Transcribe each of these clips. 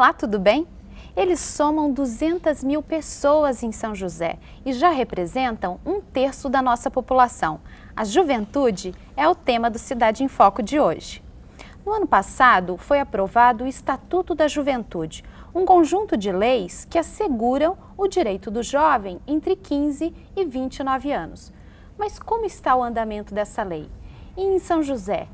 Olá, tudo bem? Eles somam 200 mil pessoas em São José e já representam 1/3 da nossa população. A juventude é o tema do Cidade em Foco de hoje. No ano passado, foi aprovado o Estatuto da Juventude, um conjunto de leis que asseguram o direito do jovem entre 15 e 29 anos. Mas como está o andamento dessa lei? E em São José,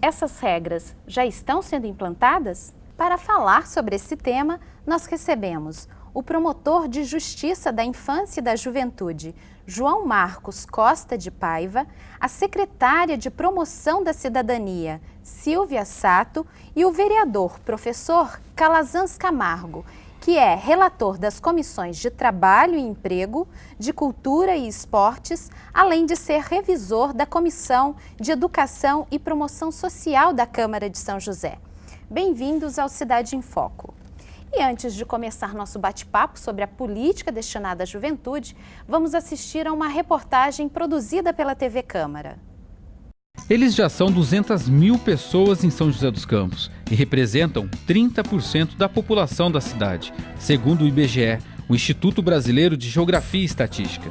essas regras já estão sendo implantadas? Para falar sobre esse tema, nós recebemos o promotor de Justiça da Infância e da Juventude, João Marcos Costa de Paiva, a secretária de Promoção da Cidadania, Silvia Sato, e o vereador professor Calazans Camargo, que é relator das comissões de Trabalho e Emprego, de Cultura e Esportes, além de ser revisor da Comissão de Educação e Promoção Social da Câmara de São José. Bem-vindos ao Cidade em Foco. E antes de começar nosso bate-papo sobre a política destinada à juventude, vamos assistir a uma reportagem produzida pela TV Câmara. Eles já são 200 mil pessoas em São José dos Campos e representam 30% da população da cidade, segundo o IBGE, o Instituto Brasileiro de Geografia e Estatística.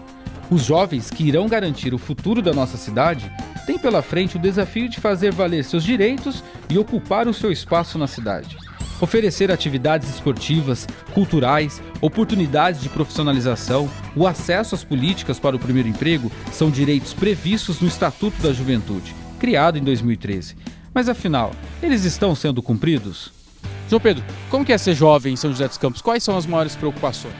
Os jovens que irão garantir o futuro da nossa cidade têm pela frente o desafio de fazer valer seus direitos e ocupar o seu espaço na cidade. Oferecer atividades esportivas, culturais, oportunidades de profissionalização, o acesso às políticas para o primeiro emprego são direitos previstos no Estatuto da Juventude, criado em 2013. Mas afinal, eles estão sendo cumpridos? João Pedro, como que é ser jovem em São José dos Campos? Quais são as maiores preocupações?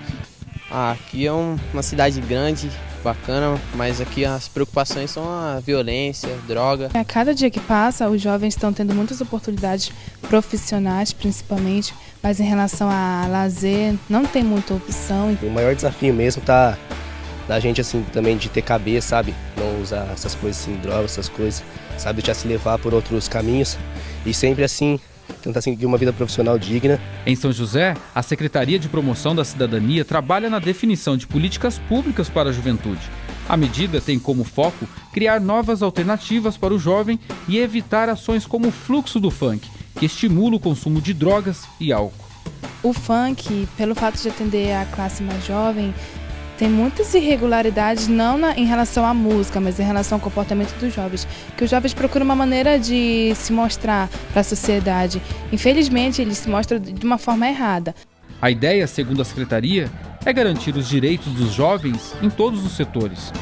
Aqui é uma cidade grande, bacana, mas aqui as preocupações são a violência, droga. A cada dia que passa, os jovens estão tendo muitas oportunidades profissionais, principalmente, mas em relação a lazer, não tem muita opção. O maior desafio mesmo tá da gente, assim, também de ter cabeça, sabe? Não usar essas coisas assim, drogas, essas coisas, sabe? Deixar se levar por outros caminhos e sempre assim tentar seguir uma vida profissional digna. Em São José, a Secretaria de Promoção da Cidadania trabalha na definição de políticas públicas para a juventude. A medida tem como foco criar novas alternativas para o jovem e evitar ações como o fluxo do funk, que estimula o consumo de drogas e álcool. O funk, pelo fato de atender a classe mais jovem, tem muitas irregularidades, não em relação à música, mas em relação ao comportamento dos jovens. Que os jovens procuram uma maneira de se mostrar para a sociedade. Infelizmente, eles se mostram de uma forma errada. A ideia, segundo a Secretaria, é garantir os direitos dos jovens em todos os setores.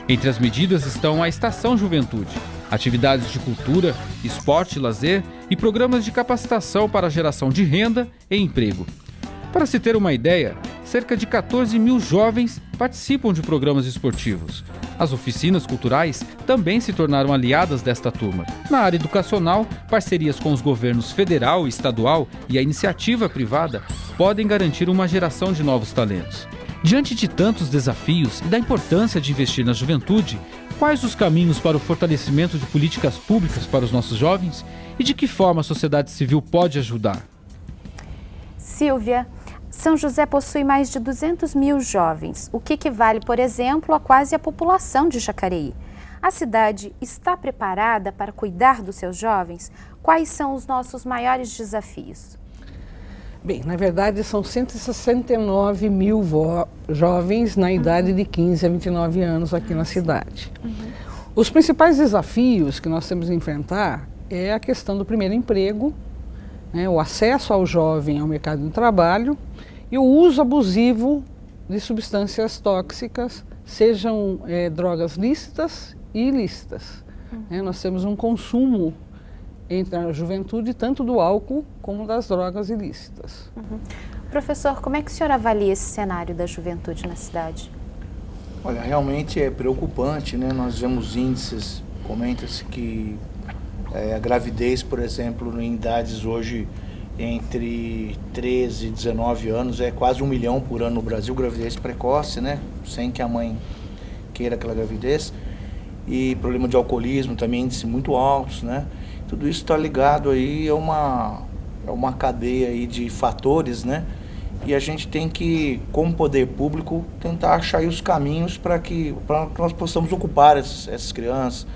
Entre as medidas estão a Estação Juventude, atividades de cultura, esporte e lazer e programas de capacitação para a geração de renda e emprego. Para se ter uma ideia, cerca de 14 mil jovens participam de programas esportivos. As oficinas culturais também se tornaram aliadas desta turma. Na área educacional, parcerias com os governos federal e estadual e a iniciativa privada podem garantir uma geração de novos talentos. Diante de tantos desafios e da importância de investir na juventude, quais os caminhos para o fortalecimento de políticas públicas para os nossos jovens e de que forma a sociedade civil pode ajudar? Silvia, São José possui mais de 200 mil jovens, o que equivale, por exemplo, a quase a população de Jacareí. A cidade está preparada para cuidar dos seus jovens? Quais são os nossos maiores desafios? Bem, na verdade são 169 mil jovens na idade de 15 a 29 anos aqui na cidade. Os principais desafios que nós temos que enfrentar é a questão do primeiro emprego, o acesso ao jovem ao mercado de trabalho e o uso abusivo de substâncias tóxicas, sejam drogas lícitas e ilícitas. Nós temos um consumo entre a juventude tanto do álcool como das drogas ilícitas. Professor, como é que o senhor avalia esse cenário da juventude na cidade? Olha, realmente é preocupante, né? Nós vemos índices, comenta-se que a gravidez, por exemplo, em idades hoje entre 13 e 19 anos, é quase 1 milhão por ano no Brasil, gravidez precoce, né? Sem que a mãe queira aquela gravidez. E problema de alcoolismo também, índices muito altos, né? Tudo isso está ligado aí a uma cadeia aí de fatores, né? E a gente tem que, como poder público, tentar achar aí os caminhos para que nós possamos ocupar essas crianças.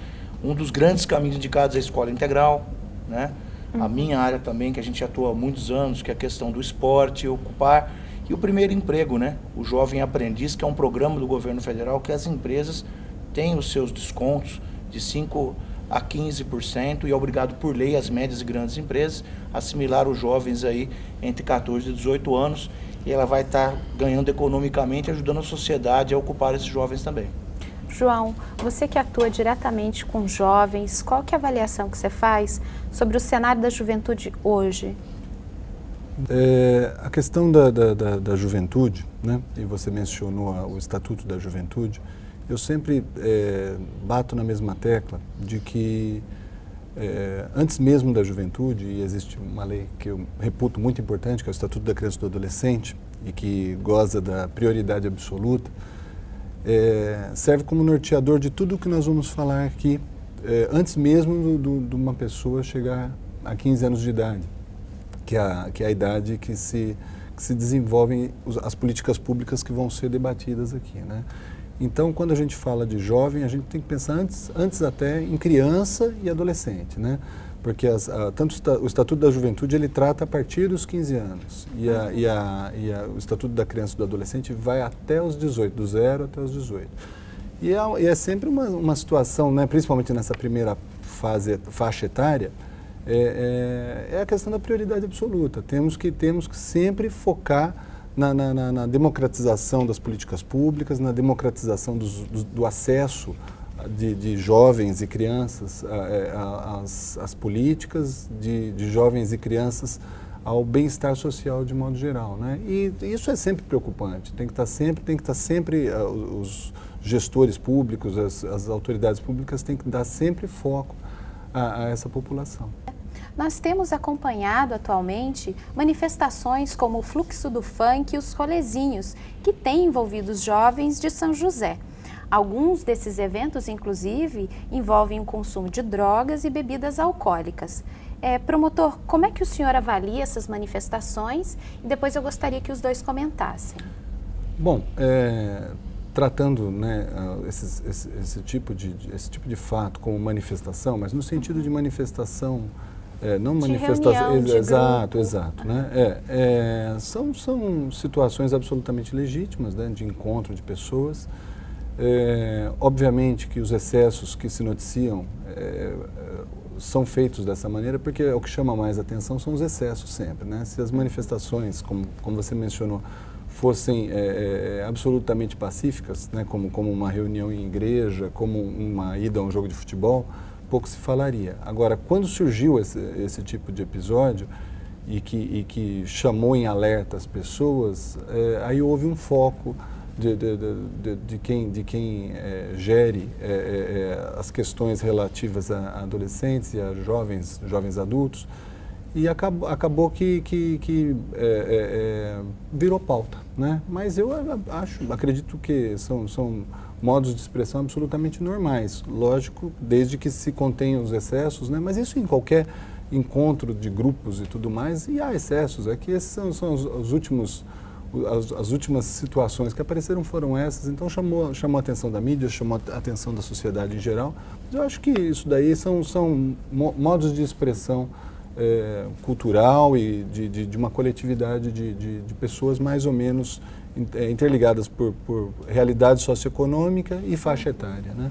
Um dos grandes caminhos indicados é a escola integral, né? A minha área também, que a gente atua há muitos anos, que é a questão do esporte, ocupar, e o primeiro emprego, né? O Jovem Aprendiz, que é um programa do governo federal que as empresas têm os seus descontos de 5% a 15% e é obrigado por lei as médias e grandes empresas a assimilar os jovens aí entre 14 e 18 anos, e ela vai estar ganhando economicamente, ajudando a sociedade a ocupar esses jovens também. João, você que atua diretamente com jovens, qual que é a avaliação que você faz sobre o cenário da juventude hoje? A questão da juventude, né? E você mencionou o Estatuto da Juventude, eu sempre bato na mesma tecla de que antes mesmo da juventude, e existe uma lei que eu reputo muito importante, que é o Estatuto da Criança e do Adolescente, e que goza da prioridade absoluta, serve como norteador de tudo o que nós vamos falar aqui, antes mesmo de uma pessoa chegar a 15 anos de idade, que é a idade que se desenvolvem as políticas públicas que vão ser debatidas aqui, né? Então, quando a gente fala de jovem, a gente tem que pensar antes até em criança e adolescente, né? Porque tanto o Estatuto da Juventude, ele trata a partir dos 15 anos, o Estatuto da Criança e do Adolescente vai até os 18, do 0 até os 18. E é sempre uma situação, né, principalmente nessa primeira faixa etária, é a questão da prioridade absoluta. Temos que sempre focar na democratização das políticas públicas, na democratização do acesso de jovens e crianças às políticas, de jovens e crianças ao bem-estar social de modo geral, né? E isso é sempre preocupante. Tem que estar sempre os gestores públicos, as autoridades públicas têm que dar sempre foco a essa população. Nós temos acompanhado atualmente manifestações como o Fluxo do Funk e os Rolezinhos, que têm envolvido os jovens de São José. Alguns desses eventos, inclusive, envolvem o consumo de drogas e bebidas alcoólicas. Promotor, como é que o senhor avalia essas manifestações? E depois eu gostaria que os dois comentassem. Bom, tratando, né, esse tipo de fato como manifestação, mas no sentido de manifestação, não manifestação, exato, né? São situações absolutamente legítimas, né, de encontro de pessoas. Obviamente que os excessos que se noticiam são feitos dessa maneira, porque o que chama mais atenção são os excessos sempre, né? Se as manifestações, como você mencionou, fossem absolutamente pacíficas, né, como uma reunião em igreja, como uma ida a um jogo de futebol, pouco se falaria. Agora, quando surgiu esse tipo de episódio e que chamou em alerta as pessoas, aí houve um foco de quem gere as questões relativas a adolescentes e a jovens adultos, e acabou que virou pauta, né? Mas eu acredito que são modos de expressão absolutamente normais, lógico, desde que se contenham os excessos, né? Mas isso em qualquer encontro de grupos e tudo mais, e há excessos, esses são as últimas situações que apareceram foram essas, então chamou a atenção da mídia, chamou a atenção da sociedade em geral. Eu acho que isso daí são modos de expressão cultural e de uma coletividade de pessoas mais ou menos interligadas por realidade socioeconômica e faixa etária, né?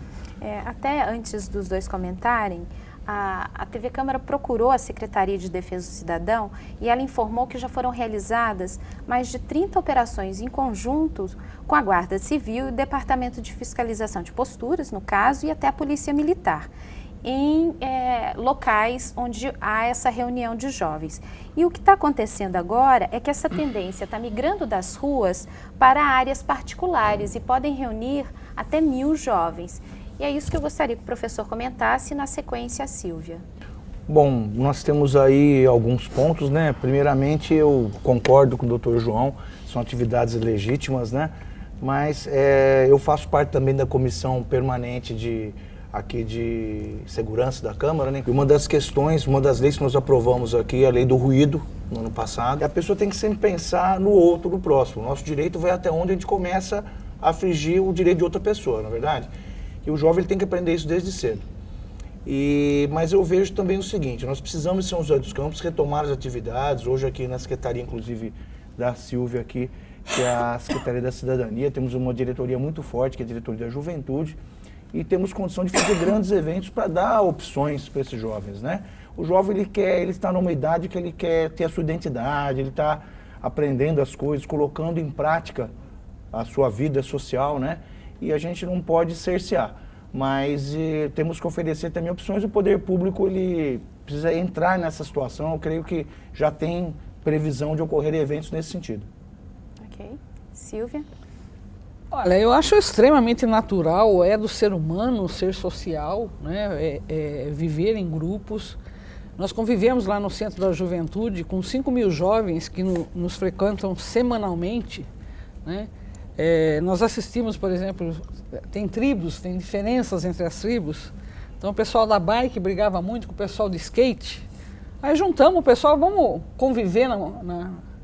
Até antes dos dois comentarem, a TV Câmara procurou a Secretaria de Defesa do Cidadão e ela informou que já foram realizadas mais de 30 operações em conjunto com a Guarda Civil e o Departamento de Fiscalização de Posturas, no caso, e até a Polícia Militar, em locais onde há essa reunião de jovens. E o que está acontecendo agora é que essa tendência está migrando das ruas para áreas particulares e podem reunir até 1.000 jovens. E é isso que eu gostaria que o professor comentasse, e na sequência a Silvia. Bom, nós temos aí alguns pontos, né? Primeiramente, eu concordo com o Dr. João, são atividades legítimas, né? Mas eu faço parte também da comissão permanente de segurança da Câmara, né? E uma das questões, uma das leis que nós aprovamos aqui é a lei do ruído, no ano passado. E a pessoa tem que sempre pensar no outro, no próximo. O nosso direito vai até onde a gente começa a afligir o direito de outra pessoa, não é verdade? E o jovem ele tem que aprender isso desde cedo. Mas eu vejo também o seguinte, nós precisamos em São José dos Campos retomar as atividades, hoje aqui na Secretaria, inclusive, da Silvia aqui, que é a Secretaria da Cidadania, temos uma diretoria muito forte, que é a Diretoria da Juventude, e temos condição de fazer grandes eventos para dar opções para esses jovens, né? O jovem, ele está numa idade que ele quer ter a sua identidade, ele está aprendendo as coisas, colocando em prática a sua vida social, né? E a gente não pode cercear, mas temos que oferecer também opções. O poder público, ele precisa entrar nessa situação, eu creio que já tem previsão de ocorrer eventos nesse sentido. Ok. Silvia? Olha, eu acho extremamente natural, é do ser humano ser social, né? Viver em grupos. Nós convivemos lá no Centro da Juventude com 5.000 jovens que nos frequentam semanalmente, né? Nós assistimos, por exemplo, tem tribos, tem diferenças entre as tribos. Então o pessoal da bike brigava muito com o pessoal de skate. Aí juntamos o pessoal, vamos conviver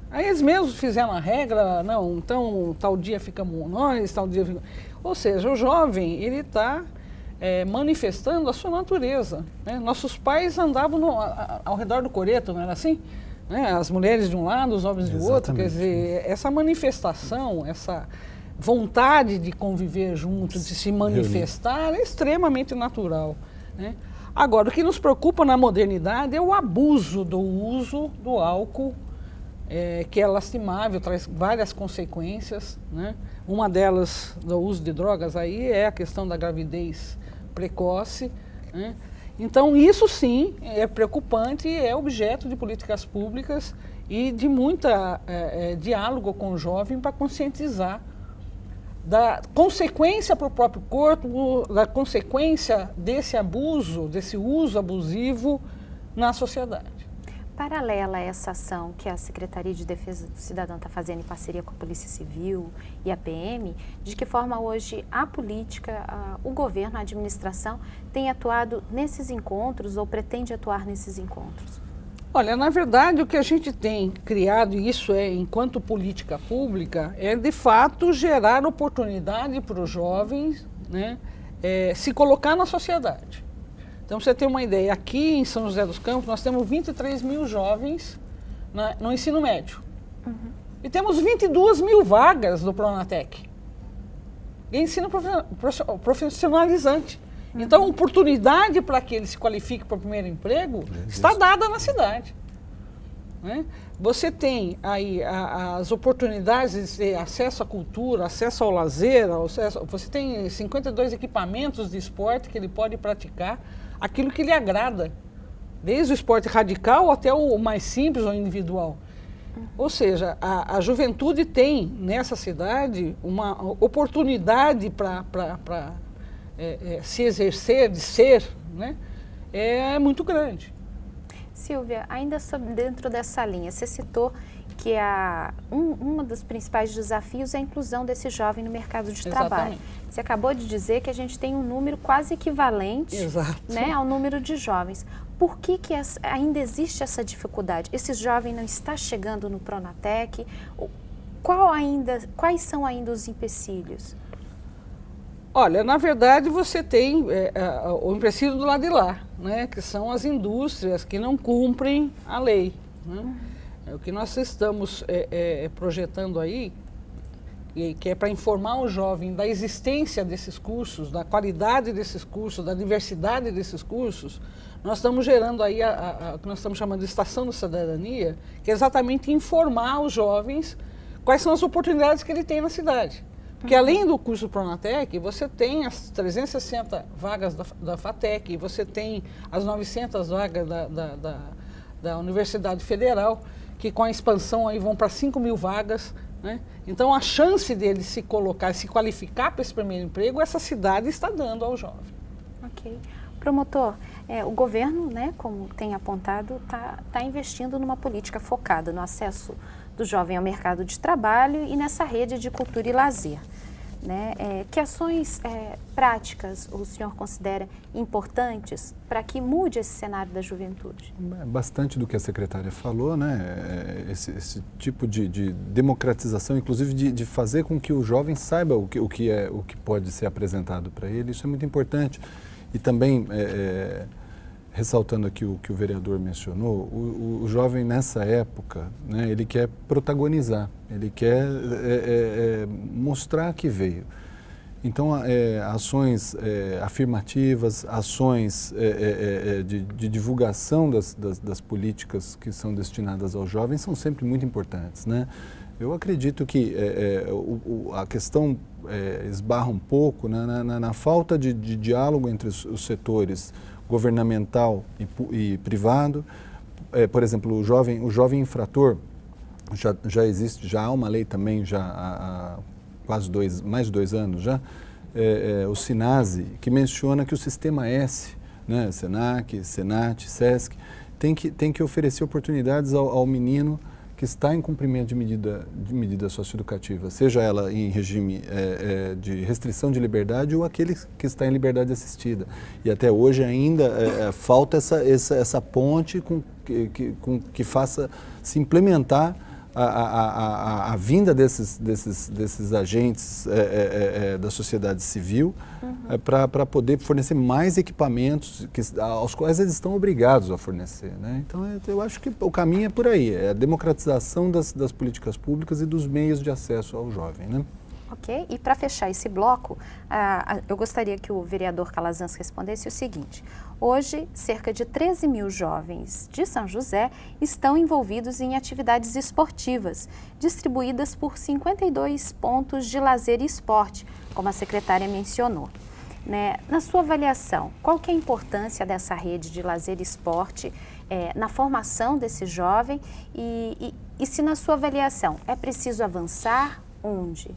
Aí eles mesmos fizeram a regra, não, então tal dia ficamos nós, tal dia ficamos... Ou seja, o jovem, ele está manifestando a sua natureza, né? Nossos pais andavam ao redor do coreto, não era assim? Né? As mulheres de um lado, os homens do outro, quer dizer, essa manifestação, essa vontade de conviver junto, de se manifestar, é extremamente natural, né? Agora, o que nos preocupa na modernidade é o abuso do uso do álcool, que é lastimável, traz várias consequências, né? Uma delas, do uso de drogas, aí é a questão da gravidez precoce, né? Então, isso sim é preocupante e é objeto de políticas públicas e de muita diálogo com o jovem para conscientizar da consequência para o próprio corpo, da consequência desse abuso, desse uso abusivo na sociedade. Paralela a essa ação que a Secretaria de Defesa do Cidadão está fazendo em parceria com a Polícia Civil e a PM, de que forma hoje a política, o governo, a administração tem atuado nesses encontros ou pretende atuar nesses encontros? Olha, na verdade, o que a gente tem criado, e isso enquanto política pública, é de fato gerar oportunidade para os jovens, né, se colocar na sociedade. Então, você tem uma ideia, aqui em São José dos Campos, nós temos 23.000 jovens no ensino médio. Uhum. E temos 22.000 vagas do Pronatec. E ensino profissionalizante. Uhum. Então, a oportunidade para que ele se qualifique para o primeiro emprego está dada na cidade, né? Você tem aí as oportunidades de acesso à cultura, acesso ao lazer, você tem 52 equipamentos de esporte que ele pode praticar aquilo que lhe agrada, desde o esporte radical até o mais simples ou individual. Ou seja, a juventude tem nessa cidade uma oportunidade para se exercer, de ser, né? É muito grande. Silvia, ainda dentro dessa linha, você citou que um dos principais desafios é a inclusão desse jovem no mercado de trabalho. Você acabou de dizer que a gente tem um número quase equivalente, né, ao número de jovens. Por que ainda existe essa dificuldade? Esse jovem não está chegando no Pronatec? Quais são ainda os empecilhos? Olha, na verdade você tem o empecilho do lado de lá, né, que são as indústrias que não cumprem a lei, né? O que nós estamos projetando aí, que é para informar o jovem da existência desses cursos, da qualidade desses cursos, da diversidade desses cursos, nós estamos gerando aí o que nós estamos chamando de Estação da Cidadania, que é exatamente informar os jovens quais são as oportunidades que ele tem na cidade. Porque além do curso Pronatec, você tem as 360 vagas da FATEC, você tem as 900 vagas da Universidade Federal, que com a expansão aí vão para 5.000 vagas, né? Então a chance dele se colocar, se qualificar para esse primeiro emprego, essa cidade está dando ao jovem. Ok. Promotor, o governo, né, como tem apontado, está investindo numa política focada no acesso do jovem ao mercado de trabalho e nessa rede de cultura e lazer, né? Que ações práticas o senhor considera importantes para que mude esse cenário da juventude? Bastante do que a secretária falou, né? Esse tipo de democratização, inclusive de fazer com que o jovem saiba o que pode ser apresentado para ele, isso é muito importante. E também, ressaltando aqui o que o vereador mencionou, o jovem nessa época, né, ele quer protagonizar, ele quer mostrar que veio. Então, ações afirmativas, ações de divulgação das políticas que são destinadas aos jovens são sempre muito importantes, né? Eu acredito que a questão esbarra um pouco na falta de diálogo entre os setores governamental e privado. Por exemplo, o jovem infrator, já existe, já há uma lei também, já há quase mais de 2 anos já, o SINASE, que menciona que o Sistema S, né, SENAC, SENAT, SESC, tem que oferecer oportunidades ao menino que está em cumprimento de medida socioeducativa, seja ela em regime de restrição de liberdade ou aquele que está em liberdade assistida. E até hoje ainda falta essa ponte que faça se implementar a vinda desses agentes da sociedade civil para poder fornecer mais equipamentos aos quais eles estão obrigados a fornecer, né? Então, eu acho que o caminho é por aí, é a democratização das políticas públicas e dos meios de acesso ao jovem, né? Ok, e para fechar esse bloco, eu gostaria que o vereador Calazans respondesse o seguinte: hoje, cerca de 13 mil jovens de São José estão envolvidos em atividades esportivas, distribuídas por 52 pontos de lazer e esporte, como a secretária mencionou. Né? Na sua avaliação, qual que é a importância dessa rede de lazer e esporte na formação desse jovem e se na sua avaliação é preciso avançar onde?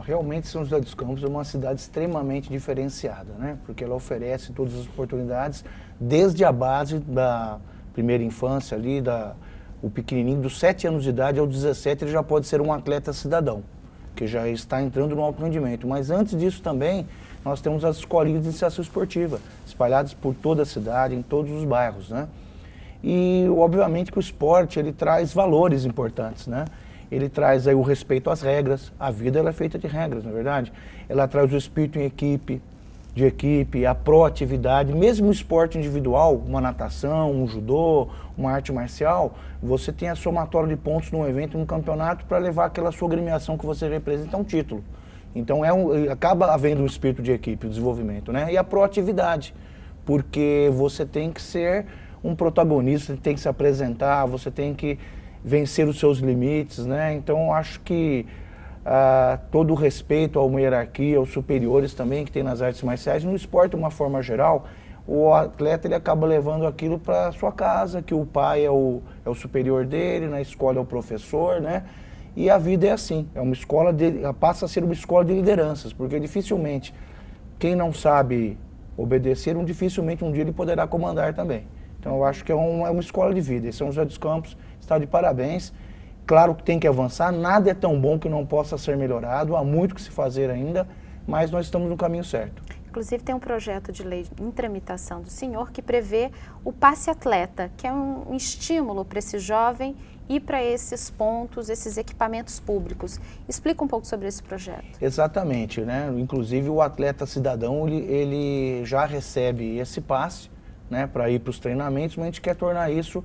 Realmente São José dos Campos é uma cidade extremamente diferenciada, né? Porque ela oferece todas as oportunidades, desde a base da primeira infância ali, o pequenininho dos 7 anos de idade aos 17, ele já pode ser um atleta cidadão, que já está entrando no alto rendimento. Mas antes disso também, nós temos as escolinhas de iniciação esportiva, espalhadas por toda a cidade, em todos os bairros, né? E, obviamente, que o esporte, ele traz valores importantes, né? Ele traz aí o respeito às regras, a vida ela é feita de regras, não é verdade? Ela traz o espírito de equipe, a proatividade, mesmo o esporte individual, uma natação, um judô, uma arte marcial, você tem a somatória de pontos num evento, num campeonato, para levar aquela sua agremiação que você representa a um título. Então acaba havendo um espírito de equipe, o desenvolvimento, né? E a proatividade, porque você tem que ser um protagonista, você tem que se apresentar, você tem que vencer os seus limites, né? Então, eu acho que todo o respeito a uma hierarquia, aos superiores também que tem nas artes marciais, no esporte, de uma forma geral, o atleta ele acaba levando aquilo para sua casa, que o pai é o superior dele, na escola é o professor, né? E a vida é assim, passa a ser uma escola de lideranças, porque dificilmente, quem não sabe obedecer, dificilmente um dia ele poderá comandar também. Então, eu acho que é uma escola de vida. E São José dos Campos está de parabéns. Claro que tem que avançar, nada é tão bom que não possa ser melhorado, há muito que se fazer ainda, mas nós estamos no caminho certo. Inclusive tem um projeto de lei em tramitação do senhor que prevê o passe atleta, que é um estímulo para esse jovem ir para esses pontos, esses equipamentos públicos. Explica um pouco sobre esse projeto. Exatamente, né? Inclusive o atleta cidadão, ele já recebe esse passe, né, para ir para os treinamentos, mas a gente quer tornar isso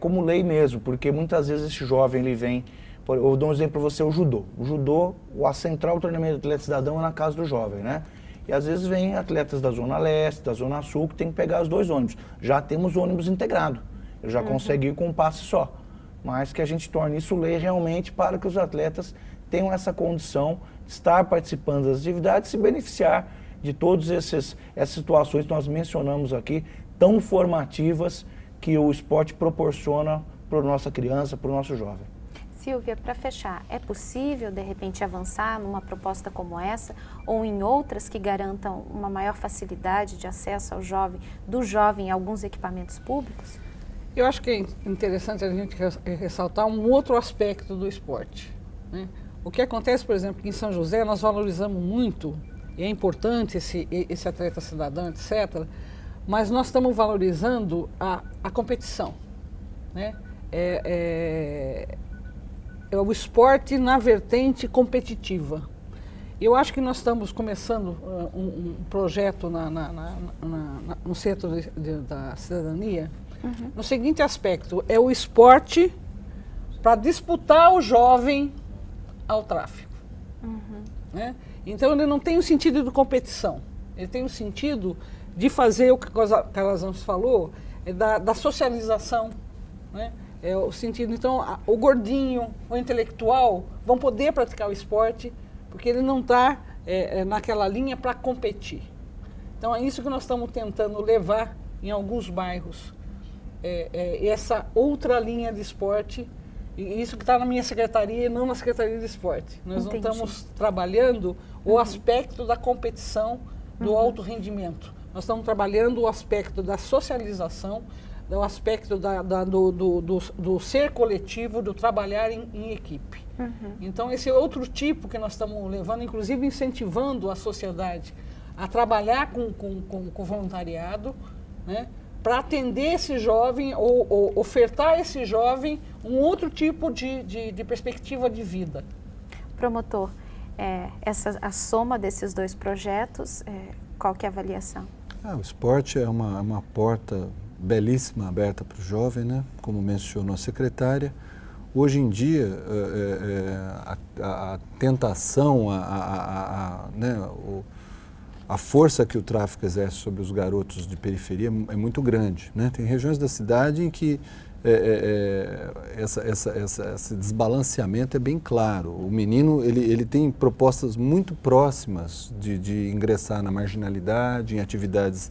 como lei mesmo, porque muitas vezes esse jovem ele vem, eu dou um exemplo para você, o judô. O judô, a central do treinamento do atleta cidadão é na casa do jovem, né? E às vezes vem atletas da Zona Leste, da Zona Sul, que tem que pegar os 2 ônibus. Já temos ônibus integrado, ele já consegue ir com um passe só. Mas que a gente torne isso lei realmente para que os atletas tenham essa condição de estar participando das atividades e se beneficiar de todas essas situações que nós mencionamos aqui, tão formativas que o esporte proporciona para a nossa criança, para o nosso jovem. Silvia, para fechar, é possível, de repente, avançar numa proposta como essa ou em outras que garantam uma maior facilidade de acesso do jovem a alguns equipamentos públicos? Eu acho que é interessante a gente ressaltar um outro aspecto do esporte, né? O que acontece, por exemplo, que em São José nós valorizamos muito, e é importante esse atleta cidadão, etc., mas nós estamos valorizando a competição, né? É o esporte na vertente competitiva. Eu acho que nós estamos começando um projeto no Centro da Cidadania, no seguinte aspecto: é o esporte para disputar o jovem ao tráfico. Né? Então ele não tem o sentido de competição, ele tem o sentido de fazer o que a Calazans falou, da socialização, né? É o sentido, então, o gordinho, o intelectual vão poder praticar o esporte, porque ele não está naquela linha para competir. Então é isso que nós estamos tentando levar em alguns bairros, essa outra linha de esporte, e isso que está na minha secretaria e não na Secretaria de Esporte. Nós não estamos trabalhando o aspecto da competição, do alto rendimento. Nós estamos trabalhando o aspecto da socialização, o aspecto do ser coletivo, do trabalhar em equipe. Então, esse é outro tipo que nós estamos levando, inclusive incentivando a sociedade a trabalhar com voluntariado, né, para atender esse jovem ou ofertar a esse jovem um outro tipo de perspectiva de vida. Promotor, a soma desses dois projetos, qual que é a avaliação? O esporte é uma porta belíssima aberta para o jovem, né? Como mencionou a secretária. Hoje em dia, a tentação, a força que o tráfico exerce sobre os garotos de periferia é muito grande, né? Tem regiões da cidade em que esse desbalanceamento é bem claro. O menino ele tem propostas muito próximas de ingressar na marginalidade, em atividades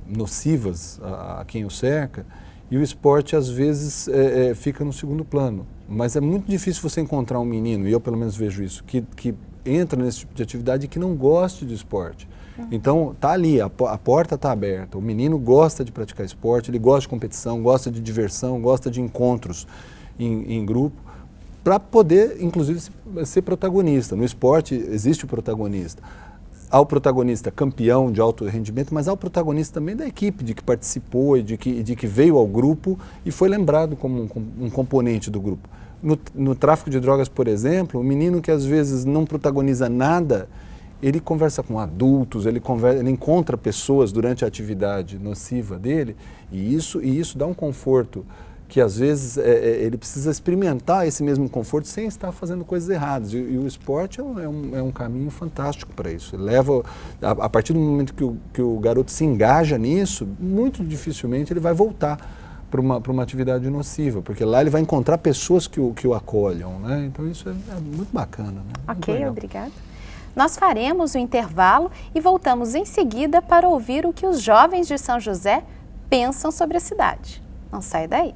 nocivas a quem o cerca, e o esporte às vezes fica no segundo plano. Mas é muito difícil você encontrar um menino, e eu pelo menos vejo isso, que entra nesse tipo de atividade e que não goste de esporte. Então, está ali, a porta está aberta. O menino gosta de praticar esporte, ele gosta de competição, gosta de diversão, gosta de encontros em grupo, para poder, inclusive, ser protagonista. No esporte existe o protagonista. Há o protagonista campeão de alto rendimento, mas há o protagonista também da equipe, de que participou e de que veio ao grupo e foi lembrado como um componente do grupo. No tráfico de drogas, por exemplo, o menino que às vezes não protagoniza nada, ele conversa com adultos, ele encontra pessoas durante a atividade nociva dele, e isso dá um conforto que às vezes ele precisa experimentar esse mesmo conforto sem estar fazendo coisas erradas. E o esporte é um caminho fantástico para isso. Ele leva, a partir do momento que o garoto se engaja nisso, muito dificilmente ele vai voltar para uma atividade nociva, porque lá ele vai encontrar pessoas que o acolham, né? Então isso é muito bacana, né? Ok, obrigada. Nós faremos o intervalo e voltamos em seguida para ouvir o que os jovens de São José pensam sobre a cidade. Não sai daí.